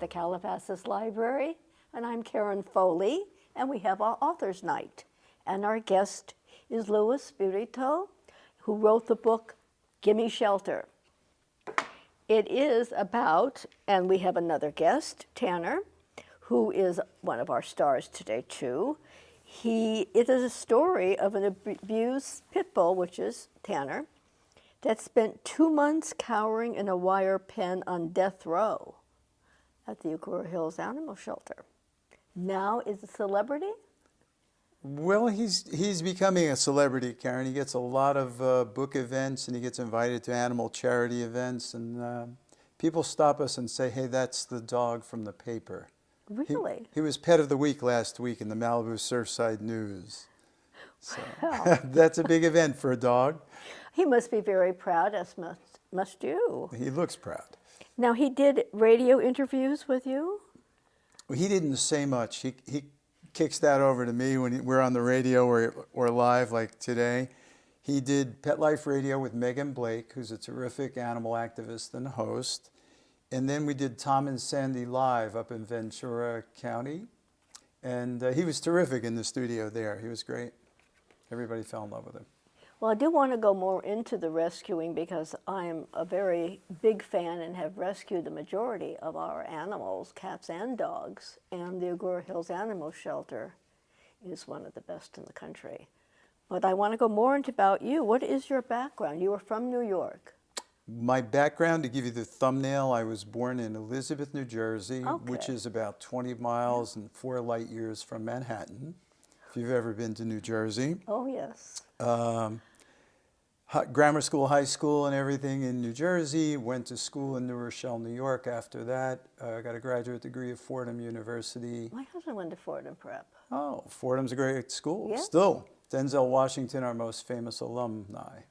the Calabasas Library, and I'm Karen Foley, and we have our Author's Night. And our guest is Louis Spirito, who wrote the book, Gimme Shelter. It is about, and we have another guest, Tanner, who is one of our stars today too. It is a story of an abused pit bull, which is Tanner, that spent 2 months cowering in a wire pen on death row at the Agoura Hills Animal Shelter. Now is a celebrity? Well, he's becoming a celebrity, Karen. He gets a lot of book events, and he gets invited to animal charity events, and people stop us and say, hey, that's the dog from the paper. Really? He was Pet of the Week last week in the Malibu Surfside News. So Wow. that's a big event for a dog. He must be very proud, as must you. He looks proud. Now, he did radio interviews with you? Well, he didn't say much. He kicks that over to me when we're on the radio or live like today. He did Pet Life Radio with Megan Blake, who's a terrific animal activist and host. And then we did Tom and Sandy Live up in Ventura County. And he was terrific in the studio there. He was great. Everybody fell in love with him. Well, I do want to go more into the rescuing because I'm a very big fan and have rescued the majority of our animals, cats and dogs. And the Agoura Hills Animal Shelter is one of the best in the country. But I want to go more into about you. What is your background? You are from New York. My background, to give you the thumbnail, I was born in Elizabeth, New Jersey, which is about 20 miles and 4 light years from Manhattan, if you've ever been to New Jersey. Oh, yes. Grammar school, high school, and everything in New Jersey. Went to school in New Rochelle, New York after that. Got a graduate degree at Fordham University. My husband went to Fordham Prep. Oh, Fordham's a great school. Yeah. Still, Denzel Washington, our most famous alumnus.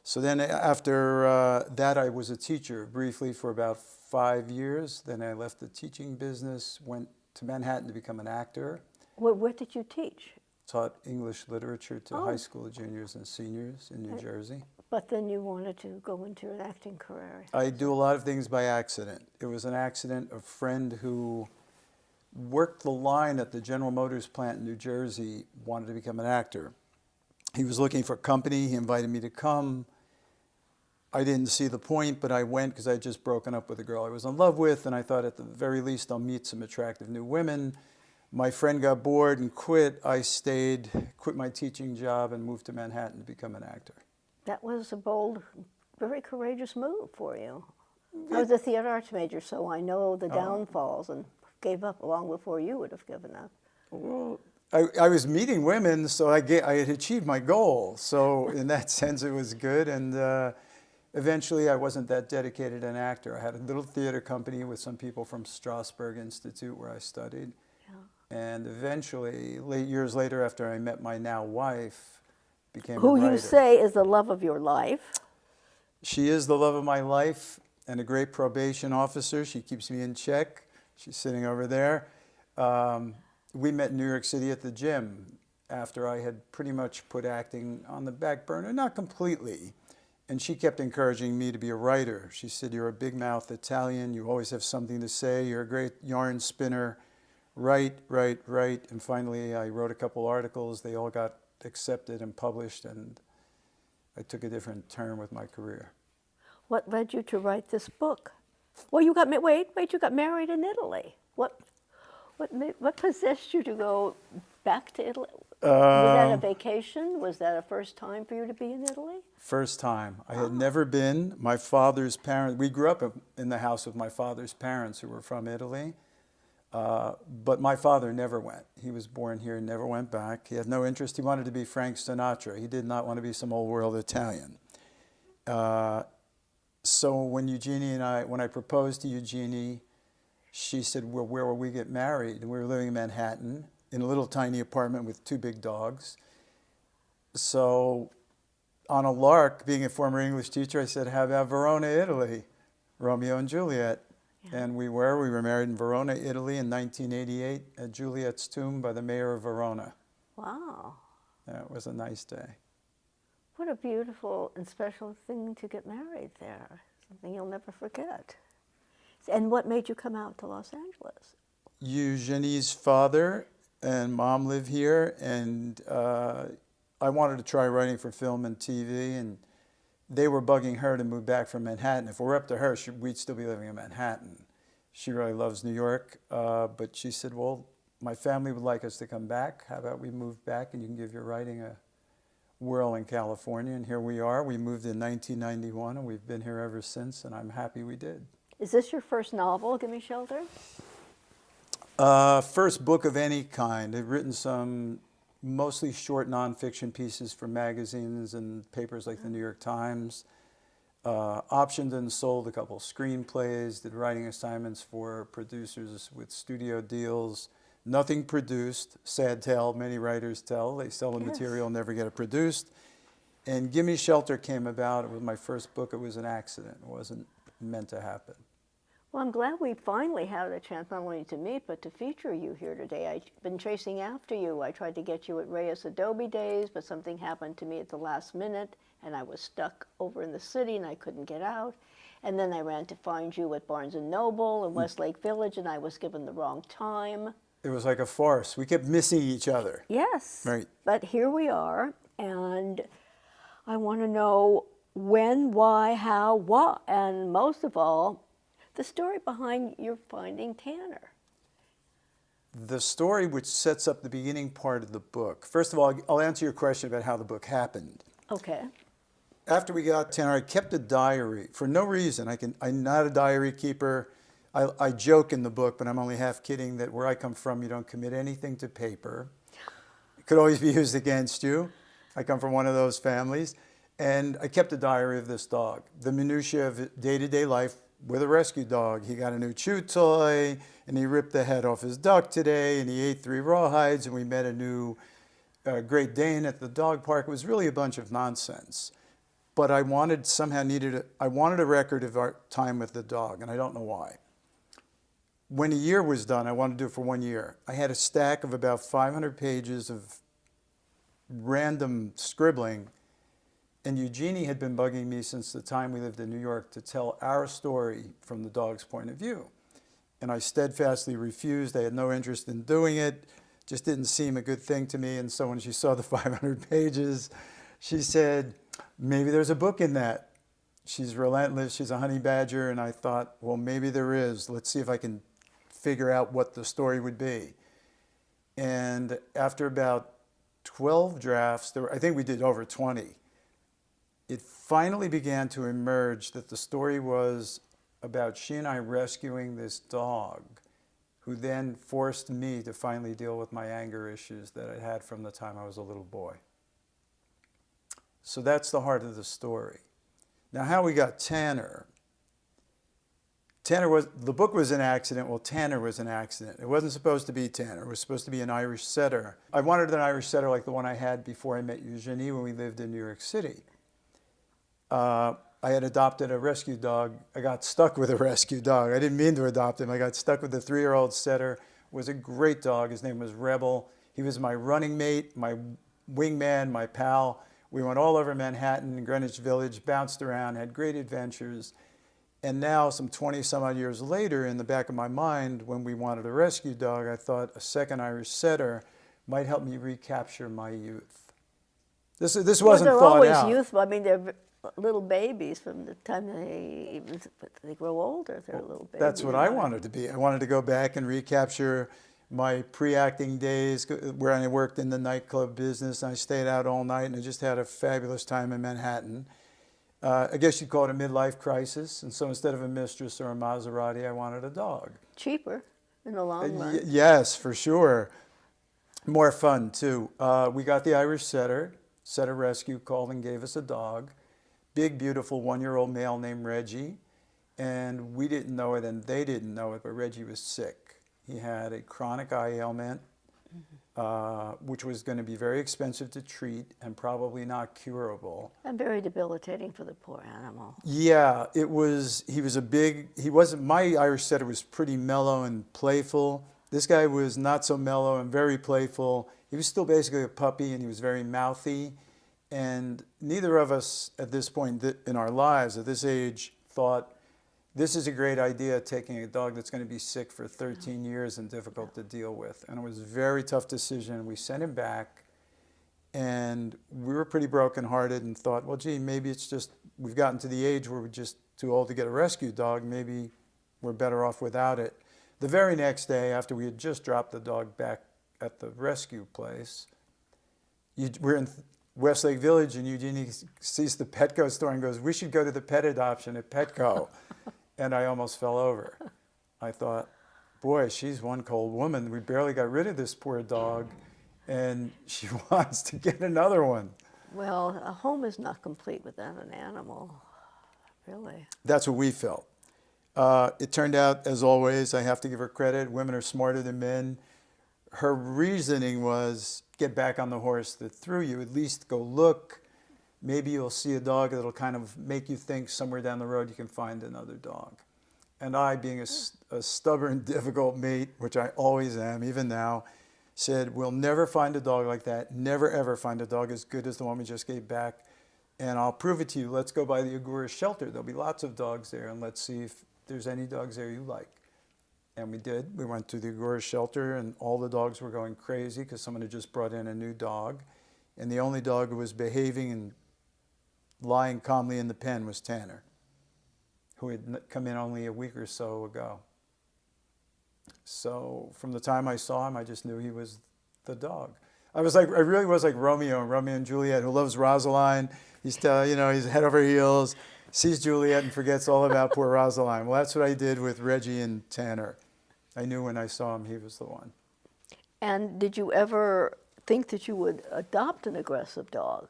So then after that, I was a teacher briefly for about 5 years. Then I left the teaching business, went to Manhattan to become an actor. What did you teach? Taught English literature to high school juniors and seniors in New Jersey. But then you wanted to go into an acting career. I do a lot of things by accident. It was an accident. A friend who worked the line at the General Motors plant in New Jersey wanted to become an actor. He was looking for a company. He invited me to come. I didn't see the point, but I went because I had just broken up with a girl I was in love with, and I thought at the very least I'll meet some attractive new women. My friend got bored and quit. I stayed, quit my teaching job, and moved to Manhattan to become an actor. That was a bold, very courageous move for you. I was a theater arts major, so I know the downfalls, and gave up long before you would have given up. Well, I was meeting women, so I had achieved my goal. So in that sense, it was good. And eventually, I wasn't that dedicated an actor. I had a little theater company with some people from Strasberg Institute where I studied. Yeah. And eventually, years later, after I met my now wife, became a writer. Who you say is the love of your life. She is the love of my life and a great probation officer. She keeps me in check. She's sitting over there. We met in New York City at the gym after I had pretty much put acting on the back burner, not completely. And she kept encouraging me to be a writer. She said, you're a big-mouthed Italian. You always have something to say. You're a great yarn spinner. Write. And finally, I wrote a couple articles. They all got accepted and published, and I took a different turn with my career. What led you to write this book? Well, you got you got married in Italy. What possessed you to go back to Italy? Was that a vacation? Was that a first time for you to be in Italy? First time. I had never been. My father's parents, we grew up in the house with my father's parents who were from Italy. But my father never went. He was born here and never went back. He had no interest. He wanted to be Frank Sinatra. He did not want to be some old world Italian. So when I proposed to Eugenie, she said, well, where will we get married? And we were living in Manhattan in a little tiny apartment with 2 big dogs. So on a lark, being a former English teacher, I said, how about Verona, Italy? Romeo and Juliet. Yeah. And we were married in Verona, Italy in 1988 at Juliet's tomb by the mayor of Verona. Wow. That was a nice day. What a beautiful and special thing to get married there. Something you'll never forget. And what made you come out to Los Angeles? Eugenie's father and mom live here, and I wanted to try writing for film and TV, and they were bugging her to move back from Manhattan. If it were up to her, we'd still be living in Manhattan. She really loves New York, but she said, well, my family would like us to come back. How about we move back and you can give your writing a whirl in California? And here we are. We moved in 1991, and we've been here ever since, and I'm happy we did. Is this your first novel, Gimme Shelter? First book of any kind. I've written some mostly short nonfiction pieces for magazines and papers like the New York Times. Optioned and sold a couple screenplays, did writing assignments for producers with studio deals. Nothing produced, sad tale, many writers tell. They sell the material, never get it produced. And Gimme Shelter came about. It was my first book. It was an accident. It wasn't meant to happen. Well, I'm glad we finally had a chance not only to meet, but to feature you here today. I've been chasing after you. I tried to get you at Reyes Adobe Days, but something happened to me at the last minute, and I was stuck over in the city, and I couldn't get out. And then I ran to find you at Barnes & Noble in Westlake Village, and I was given the wrong time. It was like a farce. We kept missing each other. Yes. Right. But here we are, and I want to know when, why, how, what, and most of all, the story behind your finding Tanner. The story which sets up the beginning part of the book. First of all, I'll answer your question about how the book happened. Okay. After we got Tanner, I kept a diary for no reason. I'm not a diary keeper. I joke in the book, but I'm only half kidding, that where I come from, you don't commit anything to paper. It could always be used against you. I come from one of those families. And I kept a diary of this dog. The minutiae of day-to-day life with a rescue dog. He got a new chew toy, and he ripped the head off his duck today, and he ate 3 rawhides, and we met a new Great Dane at the dog park. It was really a bunch of nonsense. But I wanted a record of our time with the dog, and I don't know why. When a year was done, I wanted to do it for 1 year. I had a stack of about 500 pages of random scribbling, and Eugenie had been bugging me since the time we lived in New York to tell our story from the dog's point of view. And I steadfastly refused. I had no interest in doing it. Just didn't seem a good thing to me. And so when she saw the 500 pages, she said, maybe there's a book in that. She's relentless. She's a honey badger. And I thought, well, maybe there is. Let's see if I can figure out what the story would be. And after about 12 drafts, I think we did over 20, it finally began to emerge that the story was about she and I rescuing this dog, who then forced me to finally deal with my anger issues that I had from the time I was a little boy. So that's the heart of the story. Now, how we got Tanner. The book was an accident. Well, Tanner was an accident. It wasn't supposed to be Tanner. It was supposed to be an Irish setter. I wanted an Irish setter like the one I had before I met Eugenie when we lived in New York City. I had adopted a rescue dog. I got stuck with a rescue dog. I didn't mean to adopt him. I got stuck with a 3-year-old setter. It was a great dog. His name was Rebel. He was my running mate, my wingman, my pal. We went all over Manhattan, Greenwich Village, bounced around, had great adventures. And now, some 20-some-odd years later, in the back of my mind, when we wanted a rescue dog, I thought a second Irish setter might help me recapture my youth. This wasn't thought out. They're always youthful. I mean, they're little babies from the time they grow older. They're little babies. That's what I wanted to be. I wanted to go back and recapture my pre-acting days where I worked in the nightclub business. I stayed out all night, and I just had a fabulous time in Manhattan. I guess you'd call it a midlife crisis. And so instead of a mistress or a Maserati, I wanted a dog. Cheaper in the long run. Yes, for sure. More fun, too. We got the Irish setter. Setter Rescue called and gave us a dog. Big, beautiful 1-year-old male named Reggie. And we didn't know it, and they didn't know it, but Reggie was sick. He had a chronic eye ailment, which was going to be very expensive to treat and probably not curable. And very debilitating for the poor animal. Yeah, it was. He wasn't, my Irish setter was pretty mellow and playful. This guy was not so mellow and very playful. He was still basically a puppy, and he was very mouthy. And neither of us at this point in our lives, at this age, thought this is a great idea, taking a dog that's going to be sick for 13 years and difficult to deal with. And it was a very tough decision. We sent him back, and we were pretty brokenhearted and thought, well, gee, maybe it's just we've gotten to the age where we're just too old to get a rescue dog. Maybe we're better off without it. The very next day, after we had just dropped the dog back at the rescue place, we're in Westlake Village, and Eugenie sees the Petco store and goes, we should go to the pet adoption at Petco. And I almost fell over. I thought, boy, she's one cold woman. We barely got rid of this poor dog, and she wants to get another one. Well, a home is not complete without an animal, really. That's what we felt. It turned out, as always, I have to give her credit, women are smarter than men. Her reasoning was, get back on the horse that threw you, at least go look. Maybe you'll see a dog that'll kind of make you think somewhere down the road you can find another dog. And I, being a stubborn, difficult mate, which I always am, even now, said, we'll never find a dog like that, never ever find a dog as good as the one we just gave back, and I'll prove it to you. Let's go by the Agora shelter. There'll be lots of dogs there, and let's see if there's any dogs there you like. And we did. We went to the Agora shelter, and all the dogs were going crazy because someone had just brought in a new dog, and the only dog who was behaving and lying calmly in the pen was Tanner, who had come in only a week or so ago. So from the time I saw him, I just knew he was the dog. I really was like Romeo and Juliet, who loves Rosaline. He's head over heels, sees Juliet and forgets all about poor Rosaline. Well, that's what I did with Reggie and Tanner. I knew when I saw him, he was the one. And did you ever think that you would adopt an aggressive dog,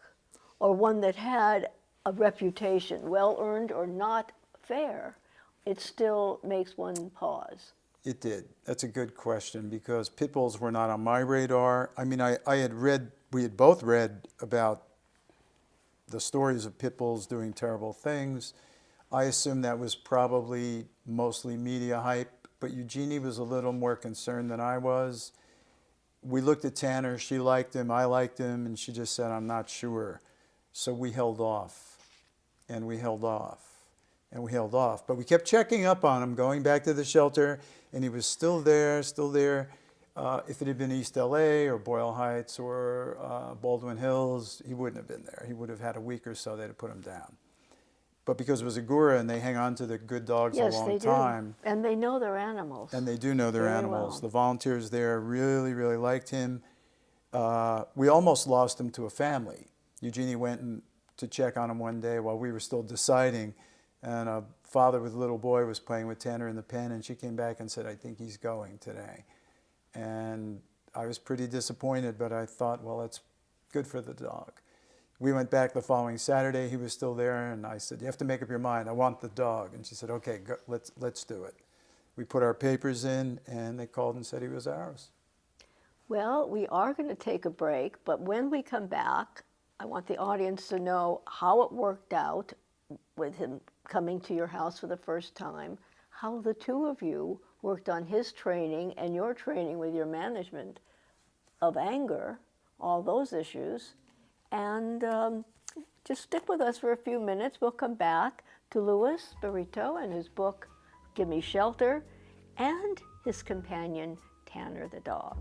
or one that had a reputation, well-earned or not fair? It still makes one pause. It did. That's a good question, because pit bulls were not on my radar. I mean, we had both read about the stories of pit bulls doing terrible things. I assumed that was probably mostly media hype, but Eugenie was a little more concerned than I was. We looked at Tanner, she liked him, I liked him, and she just said, I'm not sure. So we held off, and we held off, and we held off. But we kept checking up on him, going back to the shelter, and he was still there, still there. If it had been East LA or Boyle Heights or Baldwin Hills, he wouldn't have been there. He would have had a week or so, they'd have put him down. But because it was Agora and they hang on to the good dogs a long time. And they know their animals. And they do know their animals. Well. The volunteers there really, really liked him. We almost lost him to a family. Eugenie went to check on him one day while we were still deciding, and a father with a little boy was playing with Tanner in the pen, and she came back and said, I think he's going today. And I was pretty disappointed, but I thought, well, that's good for the dog. We went back the following Saturday. He was still there, and I said, you have to make up your mind. I want the dog. And she said, okay, go, let's do it. We put our papers in, and they called and said he was ours. Well, we are going to take a break, but when we come back, I want the audience to know how it worked out with him coming to your house for the first time, how the two of you worked on his training and your training with your management of anger, all those issues. And just stick with us for a few minutes. We'll come back to Louis Spirito and his book, Gimme Shelter, and his companion, Tanner the dog.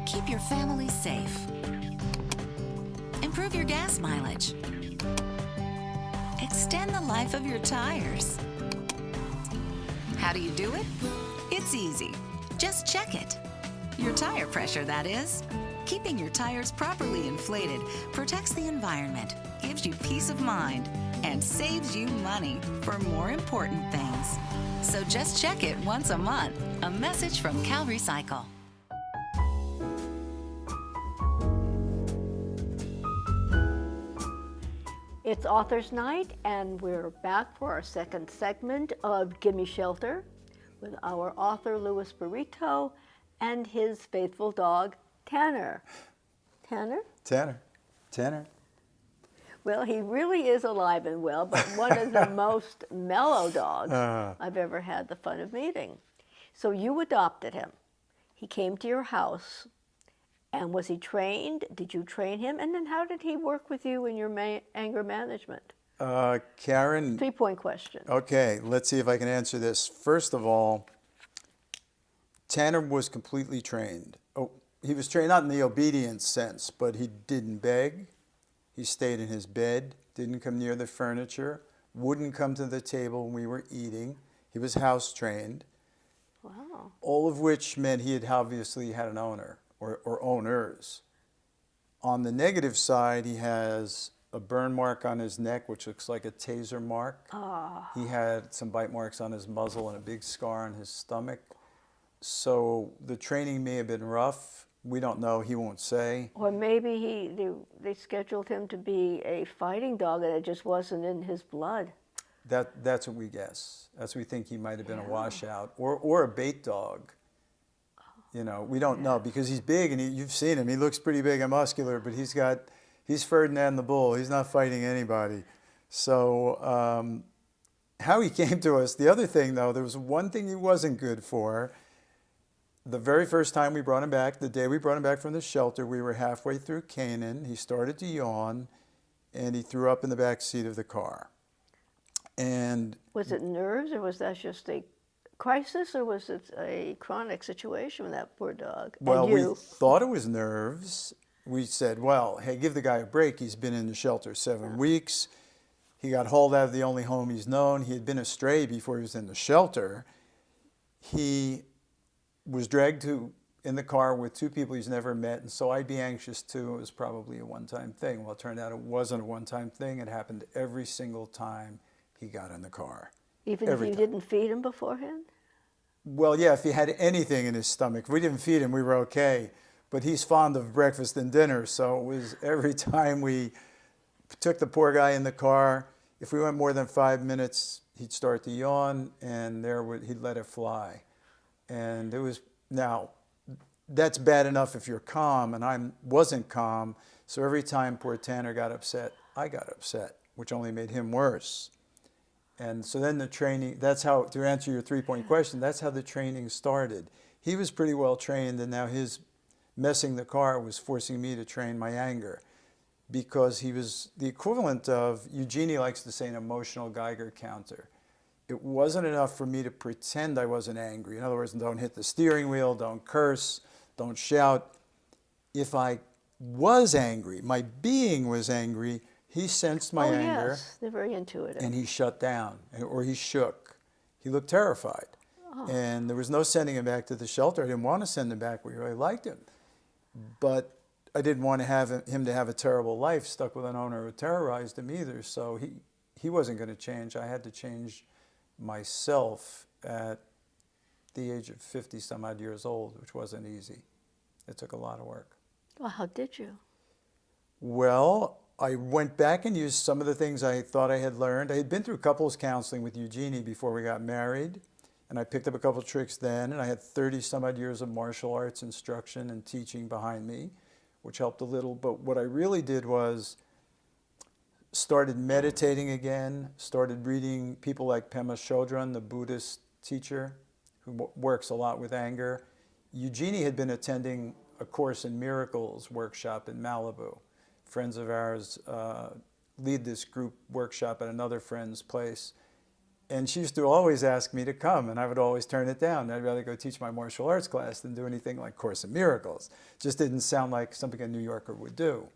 Keep your family safe. Improve your gas mileage. Extend the life of your tires. How do you do it? It's easy. Just check it. Your tire pressure, that is. Keeping your tires properly inflated protects the environment, gives you peace of mind, and saves you money for more important things. So just check it once a month. A message from Cal Recycle. It's Author's Night, and we're back for our second segment of Gimme Shelter with our author, Louis Spirito, and his faithful dog, Tanner. Tanner? Tanner. Well, he really is alive and well, but one of the most mellow dogs I've ever had the fun of meeting. So you adopted him. He came to your house, And was he trained? Did you train him? And then how did he work with you in your anger management? Karen, 3-point question. okay, let's see if I can answer this. First of all, Tanner was completely trained. Oh, he was trained not in the obedience sense, but he didn't beg. He stayed in his bed, didn't come near the furniture, wouldn't come to the table when we were eating. He was house trained. Wow. All of which meant he had obviously had an owner or owners. On the negative side, he has a burn mark on his neck, which looks like a taser mark. He had some bite marks on his muzzle and a big scar on his stomach. So the training may have been rough. We don't know. He won't say. Or maybe they scheduled him to be a fighting dog and it just wasn't in his blood. That's what we guess. That's what we think he might have been a washout or a bait dog. You know, we don't know because he's big and you've seen him. He looks pretty big and muscular, but he's Ferdinand the Bull. He's not fighting anybody. So how he came to us, the other thing though, there was one thing he wasn't good for. The very first time we brought him back, the day we brought him back from the shelter, we were halfway through Canaan. He started to yawn and he threw up in the back seat of the car. And was it nerves, or was that just a crisis, or was it a chronic situation with that poor dog? well, and you? we thought it was nerves. We said, well, hey, give the guy a break. He's been in the shelter 7 weeks. He got hauled out of the only home he's known. He had been astray before he was in the shelter. He was dragged in the car with 2 people he's never met, and so I'd be anxious too. It was probably a one-time thing. Well, it turned out it wasn't a one-time thing. It happened every single time he got in the car. Even if you didn't feed him beforehand? Well, yeah, if he had anything in his stomach. If we didn't feed him, we were okay. But he's fond of breakfast and dinner, so it was every time we took the poor guy in the car, if we went more than 5 minutes, he'd start to yawn, and he'd let it fly. And it was, now, that's bad enough if you're calm, and I wasn't calm, so every time poor Tanner got upset, I got upset, which only made him worse. And so then the training, that's how, to answer your 3-point question, that's how the training started. He was pretty well trained, and now his messing the car was forcing me to train my anger, because he was the equivalent of, Eugenie likes to say, an emotional Geiger counter. It wasn't enough for me to pretend I wasn't angry. In other words, don't hit the steering wheel, don't curse, don't shout. If I was angry, my being was angry, he sensed my anger. Yes, they're very intuitive. And he shut down, or he shook. He looked terrified. And there was no sending him back to the shelter. I didn't want to send him back. We really liked him. But I didn't want to have him to have a terrible life stuck with an owner who terrorized him either. So he wasn't going to change. I had to change myself at the age of 50 some odd years old, which wasn't easy. It took a lot of work. Well, how did you? Well, I went back and used some of the things I thought I had learned. I had been through couples counseling with Eugenie before we got married, and I picked up a couple of tricks then, and I had 30 some odd years of martial arts instruction and teaching behind me, which helped a little. But what I really did was started meditating again, started reading people like Pema Chodron, the Buddhist teacher, who works a lot with anger. Eugenie had been attending a Course in Miracles workshop in Malibu. Friends of ours lead this group workshop at another friend's place. And she used to always ask me to come, and I would always turn it down. I'd rather go teach my martial arts class than do anything like Course in Miracles. Just didn't sound like something a New Yorker would do.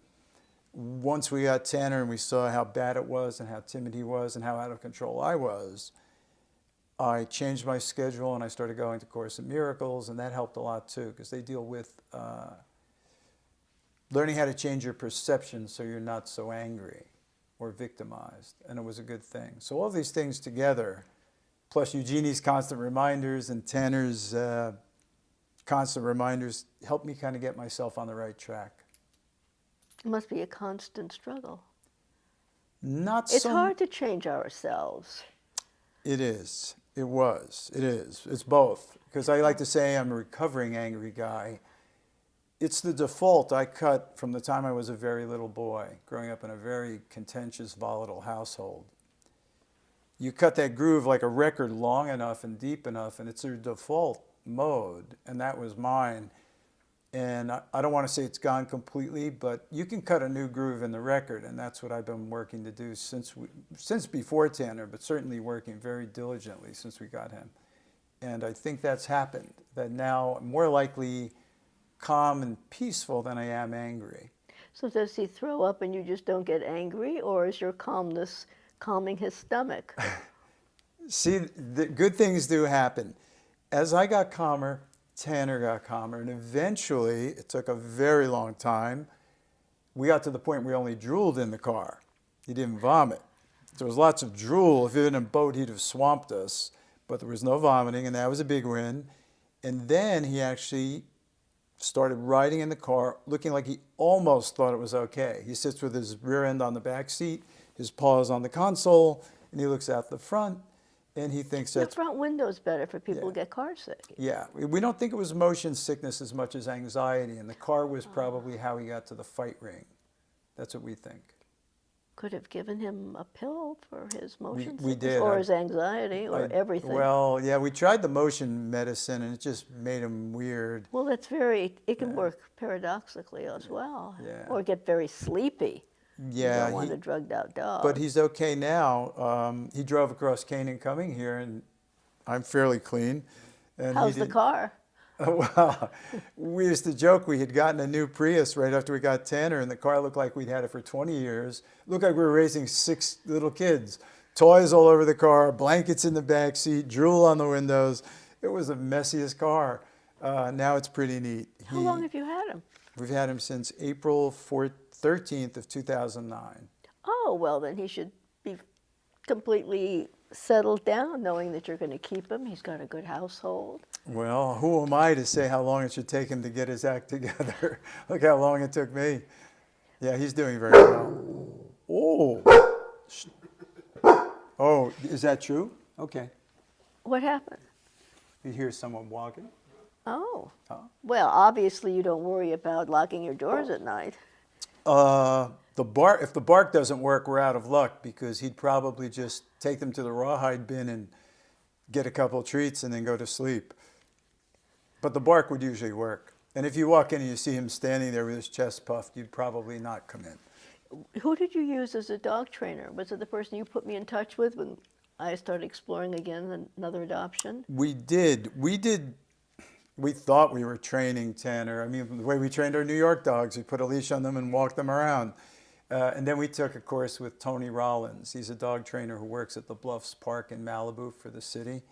Once we got Tanner and we saw how bad it was and how timid he was and how out of control I was, I changed my schedule and I started going to Course in Miracles, and that helped a lot too, because they deal with learning how to change your perception so you're not so angry or victimized, and it was a good thing. So all these things together, plus Eugenie's constant reminders and Tanner's constant reminders, helped me kind of get myself on the right track. It must be a constant struggle. It's hard to change ourselves. It is. It was. It is. It's both. Because I like to say I'm a recovering angry guy. It's the default I cut from the time I was a very little boy, growing up in a very contentious, volatile household. You cut that groove like a record long enough and deep enough, and it's your default mode, and that was mine. And I don't want to say it's gone completely, but you can cut a new groove in the record, and that's what I've been working to do since before Tanner, but certainly working very diligently since we got him. And I think that's happened, that now I'm more likely calm and peaceful than I am angry. So does he throw up and you just don't get angry, or is your calmness calming his stomach? See, the good things do happen. As I got calmer, Tanner got calmer, and eventually, it took a very long time, we got to the point where we only drooled in the car. He didn't vomit. There was lots of drool. If he had been in a boat, he'd have swamped us, but there was no vomiting, and that was a big win. And then he actually started riding in the car, looking like he almost thought it was okay. He sits with his rear end on the back seat, his paws on the console, and he looks out the front, and he thinks The that's... front window's better for people who Yeah. get car sick. Yeah, we don't think it was motion sickness as much as anxiety, and the car was probably how he got to the fight ring. That's what we think. Could have given him a pill for his motion we sickness, did. or his anxiety, or everything. Well, yeah, we tried the motion medicine, and it just made him weird. Well, that's very, it can work paradoxically as well. Yeah. Or get very sleepy. You Yeah, don't want a drugged out dog. but he's okay now. He drove across Canaan coming here, and I'm fairly clean. And How's the car? Well, we used to joke we had gotten a new Prius right after we got Tanner, and the car looked like we'd had it for 20 years. Looked like we were raising 6 little kids. Toys all over the car, blankets in the back seat, drool on the windows. It was the messiest car. Now it's pretty neat. How long have you had him? We've had him since April 13th of 2009. Oh, well, then he should be completely settled down, knowing that you're going to keep him. He's got a good household. Well, who am I to say how long it should take him to get his act together? Look how long it took me. Yeah, he's doing very well. Oh. Oh, is that true? Okay. What happened? You hear someone walking? Oh. Huh? Well, obviously you don't worry about locking your doors at night. If the bark doesn't work, we're out of luck, because he'd probably just take them to the rawhide bin and get a couple treats and then go to sleep. But the bark would usually work. And if you walk in and you see him standing there with his chest puffed, you'd probably not come in. Who did you use as a dog trainer? Was it the person you put me in touch with when I started exploring again another adoption? We did. We thought we were training Tanner. I mean, the way we trained our New York dogs, we put a leash on them and walked them around. And then we took a course with Tony Rollins. He's a dog trainer who works at the Bluffs Park in Malibu for the city.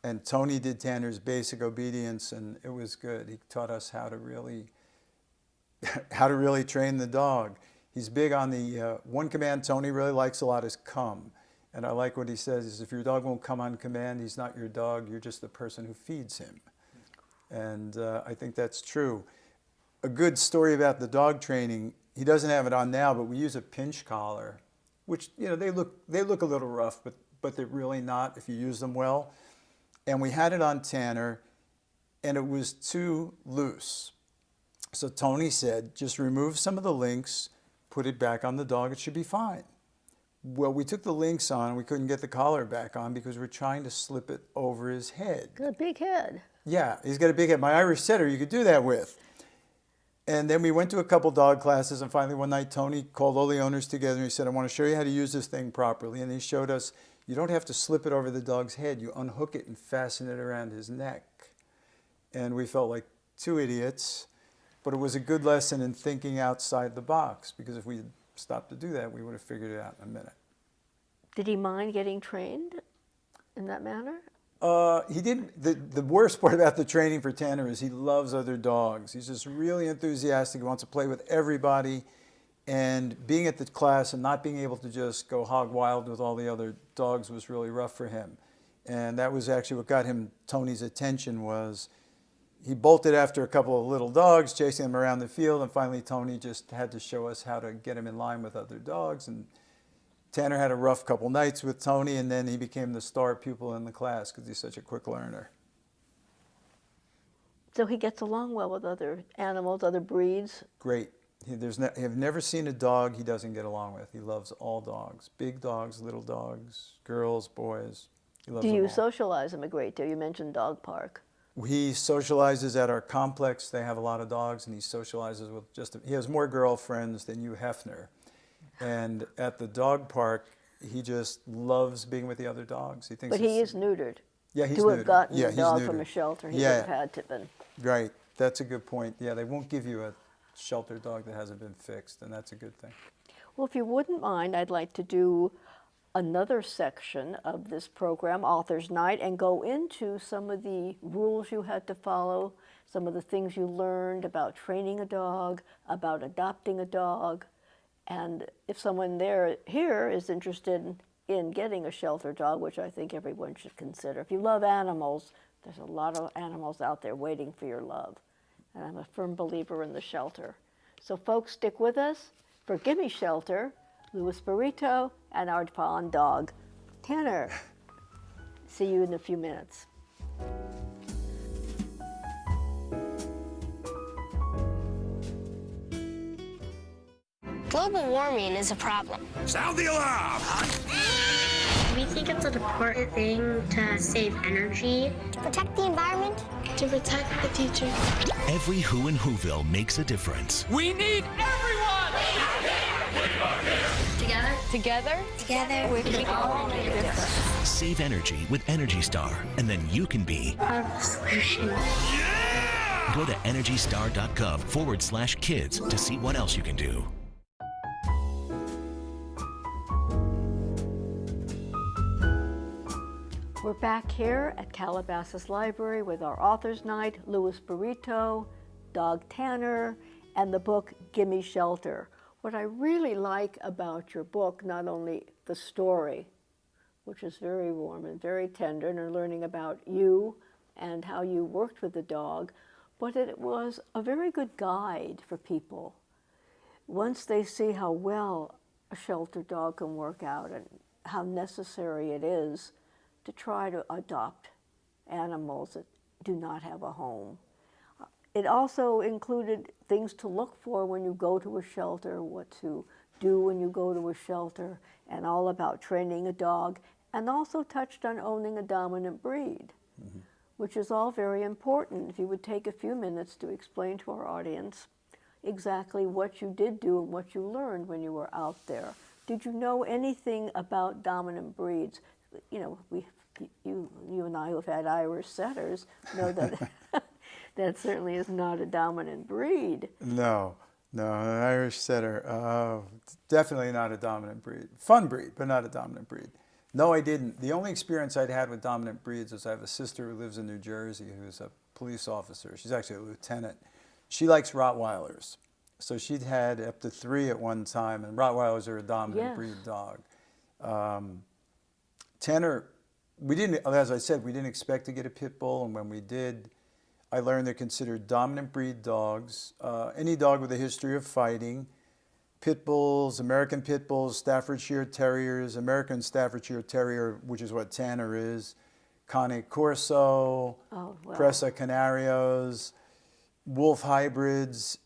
And Tony did Tanner's basic obedience, and it was good. He taught us how to really train the dog. He's big on the one command Tony really likes a lot is come. And I like what he says is, if your dog won't come on command, he's not your dog, you're just the person who feeds him. And I think that's true. A good story about the dog training, he doesn't have it on now, but we use a pinch collar, which, you know, they look a little rough, but they're really not if you use them well. And we had it on Tanner, and it was too loose. So Tony said, just remove some of the links, put it back on the dog, it should be fine. Well, we took the links on, we couldn't get the collar back on because we're trying to slip it over his head. Got a big head. Yeah, he's got a big head. My Irish setter, you could do that with. And then we went to a couple dog classes, and finally one night Tony called all the owners together and he said, I want to show you how to use this thing properly. And he showed us, you don't have to slip it over the dog's head. You unhook it and fasten it around his neck. And we felt like 2 idiots, but it was a good lesson in thinking outside the box, because if we had stopped to do that, we would have figured it out in a minute. Did he mind getting trained in that manner? He didn't. The worst part about the training for Tanner is he loves other dogs. He's just really enthusiastic. He wants to play with everybody. And being at the class and not being able to just go hog wild with all the other dogs was really rough for him. And that was actually what got him Tony's attention. Was he bolted after a couple of little dogs, chasing them around the field, and finally Tony just had to show us how to get him in line with other dogs. And Tanner had a rough couple nights with Tony, and then he became the star pupil in the class because he's such a quick learner. So he gets along well with other animals, other breeds? Great. I've never seen a dog he doesn't get along with. He loves all dogs, big dogs, little dogs, girls, boys. He loves Do them you all. socialize him a great deal? You mentioned dog park. He socializes at our complex. They have a lot of dogs, and he socializes with he has more girlfriends than Hugh Hefner. And at the dog park, he just loves being with the other dogs. He thinks But he is neutered. Yeah, he's To neutered. have gotten Yeah, a he's dog from neutered. a shelter, he Yeah. would have had to been. Right, that's a good point. Yeah, they won't give you a shelter dog that hasn't been fixed, and that's a good thing. Well, if you wouldn't mind, I'd like to do another section of this program, Author's Night, and go into some of the rules you had to follow, some of the things you learned about training a dog, about adopting a dog, and if someone here is interested in getting a shelter dog, which I think everyone should consider. If you love animals, there's a lot of animals out there waiting for your love, and I'm a firm believer in the shelter. So folks, stick with us for Gimme Shelter, Louis Spirito, and our fawn dog, Tanner. See you in a few minutes. Global warming is a problem. Sound the alarm! We think it's an important thing to save energy, to protect the environment, to protect the future. Every who in Whoville makes a difference. We need everyone! Together? Together, we can all make a difference. Save energy with Energy Star, and then you can be Part of the solution. Go to EnergyStar.gov/kids to see what else you can do. We're back here at Calabasas Library with our Author's Night, Louis Spirito, Dog Tanner, and the book Gimme Shelter. What I really like about your book, not only the story, which is very warm and very tender, and learning about you and how you worked with the dog, but it was a very good guide for people. Once they see how well a shelter dog can work out and how necessary it is to try to adopt animals that do not have a home. It also included things to look for when you go to a shelter, what to do when you go to a shelter, and all about training a dog, and also touched on owning a dominant breed, which is all very important. If you would take a few minutes to explain to our audience exactly what you did do and what you learned when you were out there. Did you know anything about dominant breeds? You know, you and I who've had Irish setters know that that certainly is not a dominant breed. No, an Irish setter, definitely not a dominant breed. Fun breed, but not a dominant breed. No, I didn't. The only experience I'd had with dominant breeds is I have a sister who lives in New Jersey who's a police officer. She's actually a lieutenant. She likes Rottweilers. So she'd had up to 3 at one time, and Rottweilers are a dominant breed dog. Tanner, we didn't, as I said, we didn't expect to get a pit bull, and when we did, I learned they're considered dominant breed dogs. Any dog with a history of fighting, pit bulls, American pit bulls, Staffordshire Terriers, American Staffordshire Terrier, which is what Tanner is, Cane Corso, Presa Canarios, Wolf hybrids,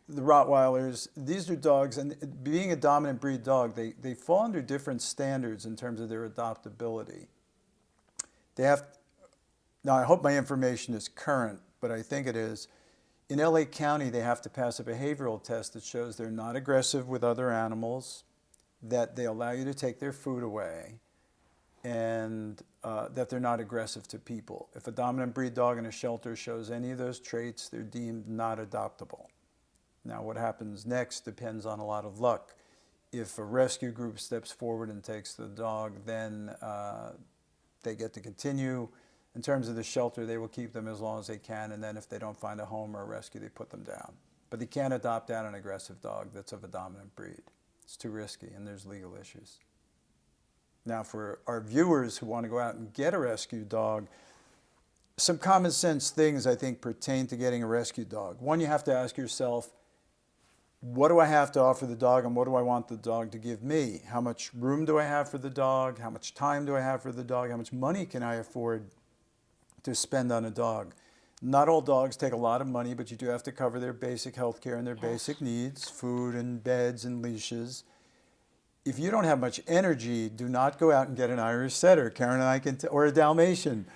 the Rottweilers. These are dogs, and being a dominant breed dog, they fall under different standards in terms of their adoptability. They have, now I hope my information is current, but I think it is. In LA County, they have to pass a behavioral test that shows they're not aggressive with other animals, that they allow you to take their food away, and that they're not aggressive to people. If a dominant breed dog in a shelter shows any of those traits, they're deemed not adoptable. Now, what happens next depends on a lot of luck. If a rescue group steps forward and takes the dog, then they get to continue. In terms of the shelter, they will keep them as long as they can, and then if they don't find a home or a rescue, they put them down. But they can't adopt out an aggressive dog that's of a dominant breed. It's too risky, and there's legal issues. Now, for our viewers who want to go out and get a rescue dog, some common sense things I think pertain to getting a rescue dog. One, you have to ask yourself, what do I have to offer the dog, and what do I want the dog to give me? How much room do I have for the dog? How much time do I have for the dog? How much money can I afford to spend on a dog? Not all dogs take a lot of money, but you do have to cover their basic health care and their basic needs, food and beds and leashes. If you don't have much energy, do not go out and get an Irish setter. Karen and I can, or a Dalmatian.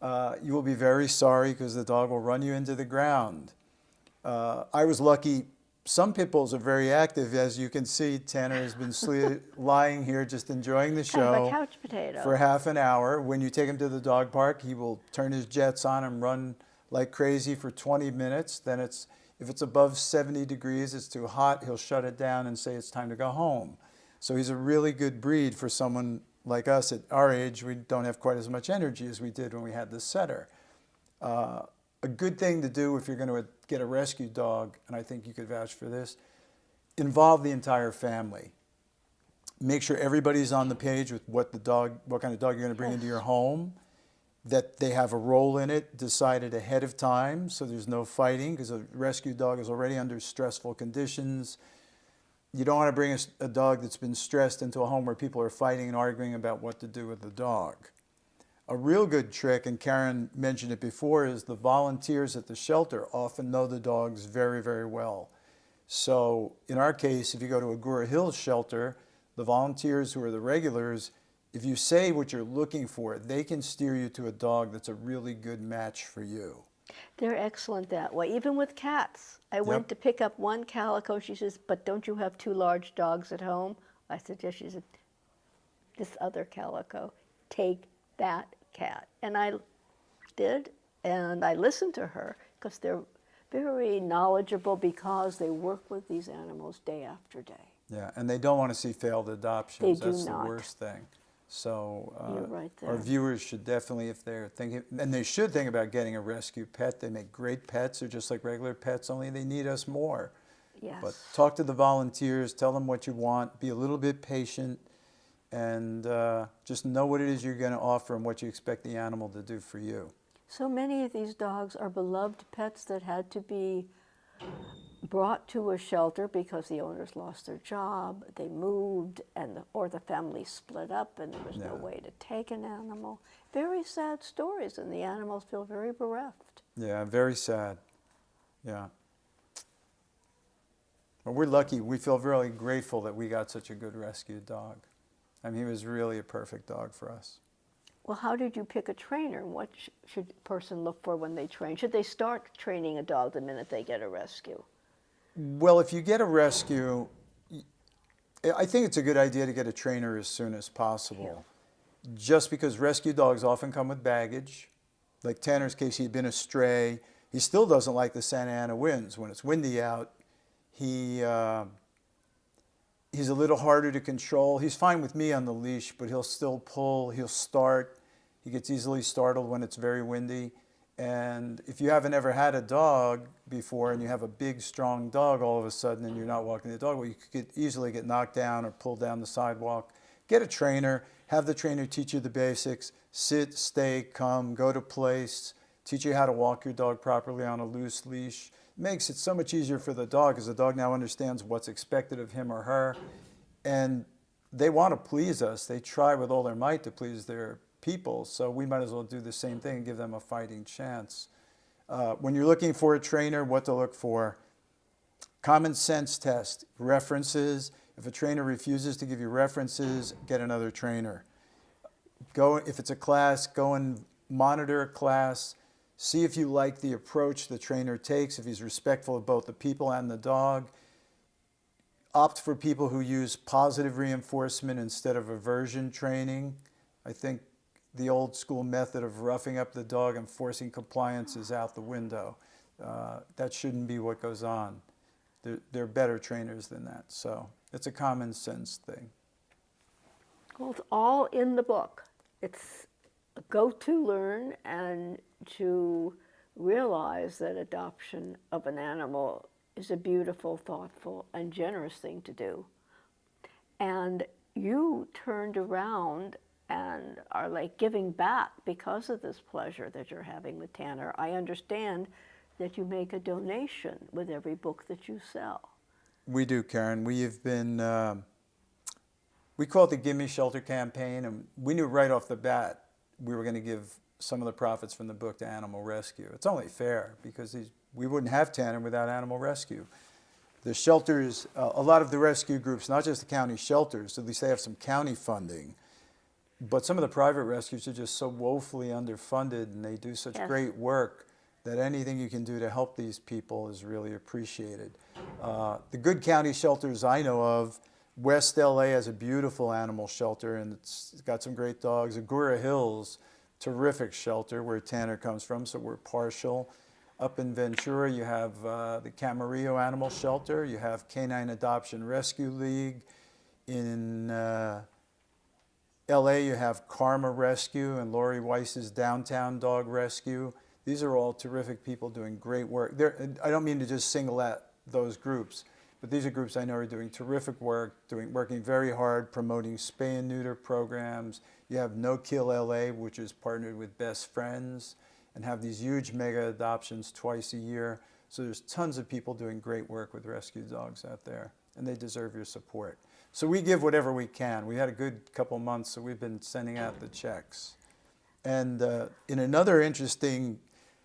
you will be very sorry because the dog will run you into the ground. I was lucky. Some pit bulls are very active. As you can see, Tanner has been lying here just enjoying the show. Kind of a couch potato. For half an hour. When you take him to the dog park, he will turn his jets on and run like crazy for 20 minutes. Then if it's above 70 degrees, it's too hot, he'll shut it down and say it's time to go home. So he's a really good breed for someone like us at our age. We don't have quite as much energy as we did when we had the setter. A good thing to do if you're going to get a rescue dog, and I think you could vouch for this, involve the entire family. Make sure everybody's on the page with what kind of dog you're going to bring into your home, that they have a role in it decided ahead of time so there's no fighting, because a rescue dog is already under stressful conditions. You don't want to bring a dog that's been stressed into a home where people are fighting and arguing about what to do with the dog. A real good trick, and Karen mentioned it before, is the volunteers at the shelter often know the dogs very, very well. So in our case, if you go to Agora Hills shelter, the volunteers who are the regulars, if you say what you're looking for, they can steer you to a dog that's a really good match for you. They're excellent that way. Even with cats. I went to pick up one calico. She says, "But don't you have two large dogs at home?" I said, "Yes." She said, "This other calico, take that cat." And I did, and I listened to her because they're very knowledgeable because they work with these animals day after day. Yeah, and they don't want to see failed adoptions. They do That's not. the worst thing. So You're right there. our viewers should definitely, if they're thinking, and they should think about getting a rescue pet. They make great pets. They're just like regular pets, only they need us more. Yes. But talk to the volunteers, tell them what you want, be a little bit patient, and just know what it is you're going to offer and what you expect the animal to do for you. So many of these dogs are beloved pets that had to be brought to a shelter because the owners lost their job, they moved, or the family split up and there was no way to take an animal. Very sad stories, and the animals feel very bereft. Yeah, very sad. Yeah. But we're lucky. We feel really grateful that we got such a good rescue dog. I mean, he was really a perfect dog for us. Well, how did you pick a trainer? What should a person look for when they train? Should they start training a dog the minute they get a rescue? Well, if you get a rescue, I think it's a good idea to get a trainer as soon as possible. Yeah. Just because rescue dogs often come with baggage. Like Tanner's case, he'd been a stray. He still doesn't like the Santa Ana winds. When it's windy out, he's a little harder to control. He's fine with me on the leash, but he'll still pull, he'll start. He gets easily startled when it's very windy. And if you haven't ever had a dog before and you have a big, strong dog all of a sudden and you're not walking the dog, well, you could easily get knocked down or pulled down the sidewalk. Get a trainer, have the trainer teach you the basics, sit, stay, come, go to place, teach you how to walk your dog properly on a loose leash. It makes it so much easier for the dog because the dog now understands what's expected of him or her. And they want to please us. They try with all their might to please their people, so we might as well do the same thing and give them a fighting chance. When you're looking for a trainer, what to look for: common sense test, references. If a trainer refuses to give you references, get another trainer. If it's a class, go and monitor a class. See if you like the approach the trainer takes, if he's respectful of both the people and the dog. Opt for people who use positive reinforcement instead of aversion training. I think the old school method of roughing up the dog and forcing compliance is out the window. That shouldn't be what goes on. There are better trainers than that. So it's a common sense thing. Well, it's all in the book. It's a go-to learn and to realize that adoption of an animal is a beautiful, thoughtful, and generous thing to do. And you turned around and are like giving back because of this pleasure that you're having with Tanner. I understand that you make a donation with every book that you sell. We do, Karen. We have been, we call it the Gimme Shelter campaign, and we knew right off the bat we were going to give some of the profits from the book to animal rescue. It's only fair because we wouldn't have Tanner without animal rescue. The shelters, a lot of the rescue groups, not just the county shelters, at least they have some county funding. But some of the private rescues are just so woefully underfunded, and they do such Yes. great work that anything you can do to help these people is really appreciated. The good county shelters I know of, West LA has a beautiful animal shelter, and it's got some great dogs. Agoura Hills, terrific shelter where Tanner comes from, so we're partial. Up in Ventura, you have the Camarillo Animal Shelter. You have Canine Adoption Rescue League. In LA, you have Karma Rescue and Lori Weiss's Downtown Dog Rescue. These are all terrific people doing great work. I don't mean to just single out those groups, but these are groups I know are doing terrific work, working very hard, promoting spay and neuter programs. You have No Kill LA, which is partnered with Best Friends, and have these huge mega adoptions twice a year. So there's tons of people doing great work with rescue dogs out there, and they deserve your support. So we give whatever we can. We had a good couple months, so we've been sending out the checks. And in another interesting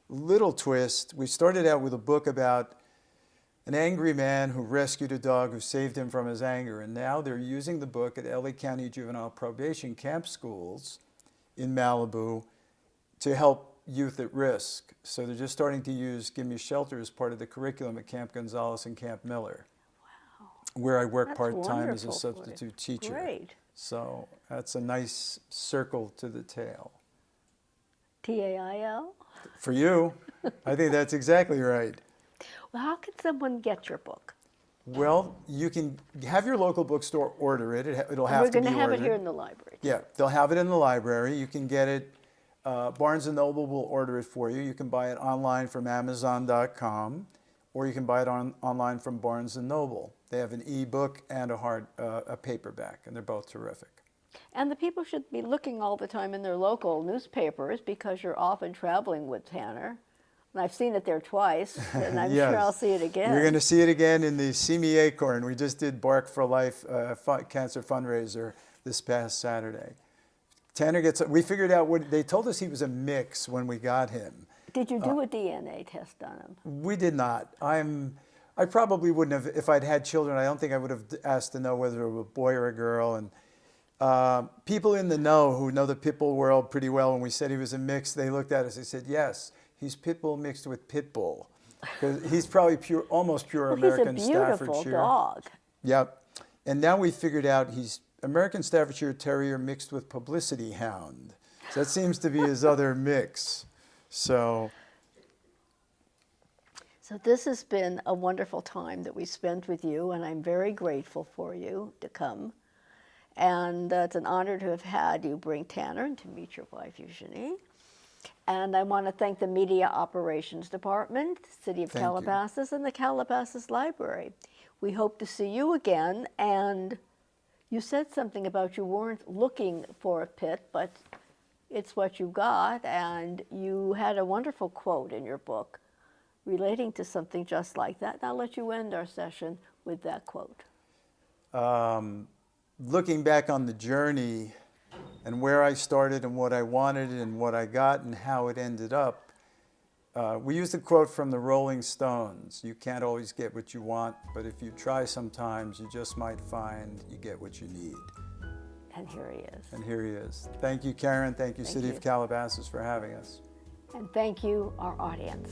little twist, we started out with a book about an angry man who rescued a dog who saved him from his anger. And now they're using the book at LA County Juvenile Probation Camp Schools in Malibu to help youth at risk. So they're just starting to use Give Me Shelter as part of the curriculum at Camp Gonzales and Camp Miller, where I work That's part-time as a wonderful for you. substitute teacher. Great. So that's a nice circle to the tail. TAIL? For you, I think that's exactly right. Well, how can someone get your book? Well, you can have your local bookstore order it. It'll have We're to going be to have ordered. it here in the library. Yeah, they'll have it in the library. You can get it. Barnes & Noble will order it for you. You can buy it online from Amazon.com, or you can buy it online from Barnes & Noble. They have an e-book and a paperback, and they're both terrific. And the people should be looking all the time in their local newspapers because you're often traveling with Tanner. And I've seen it there twice, and I'm Yes. sure I'll see it again. You're going to see it again in the See Me Acorn. We just did Bark for Life cancer fundraiser this past Saturday. Tanner we figured out they told us he was a mix when we got him. Did you do a DNA test on him? We did not. I probably wouldn't have, if I'd had children, I don't think I would have asked to know whether it was a boy or a girl. And people in the know who know the pit bull world pretty well, when we said he was a mix, they looked at us and said, yes, he's pit bull mixed with pit bull. Because he's probably almost pure Well, American he's a beautiful Staffordshire. dog. Yep. And now we figured out he's American Staffordshire Terrier mixed with publicity hound. So that seems to be his other mix. So this has been a wonderful time that we spent with you, and I'm very grateful for you to come. And it's an honor to have had you bring Tanner and to meet your wife, Eugenie. And I want to thank the Media Operations Department, City of Thank you. Calabasas, and the Calabasas Library. We hope to see you again. And you said something about you weren't looking for a pit, but it's what you got. And you had a wonderful quote in your book relating to something just like that. And I'll let you end our session with that quote. looking back on the journey and where I started and what I wanted and what I got and how it ended up, we used a quote from the Rolling Stones: you can't always get what you want, but if you try sometimes, you just might find you get what you need. And here he is. And here he is. Thank you, Karen. Thank you, City you. of Calabasas, for having us. And thank you, our audience.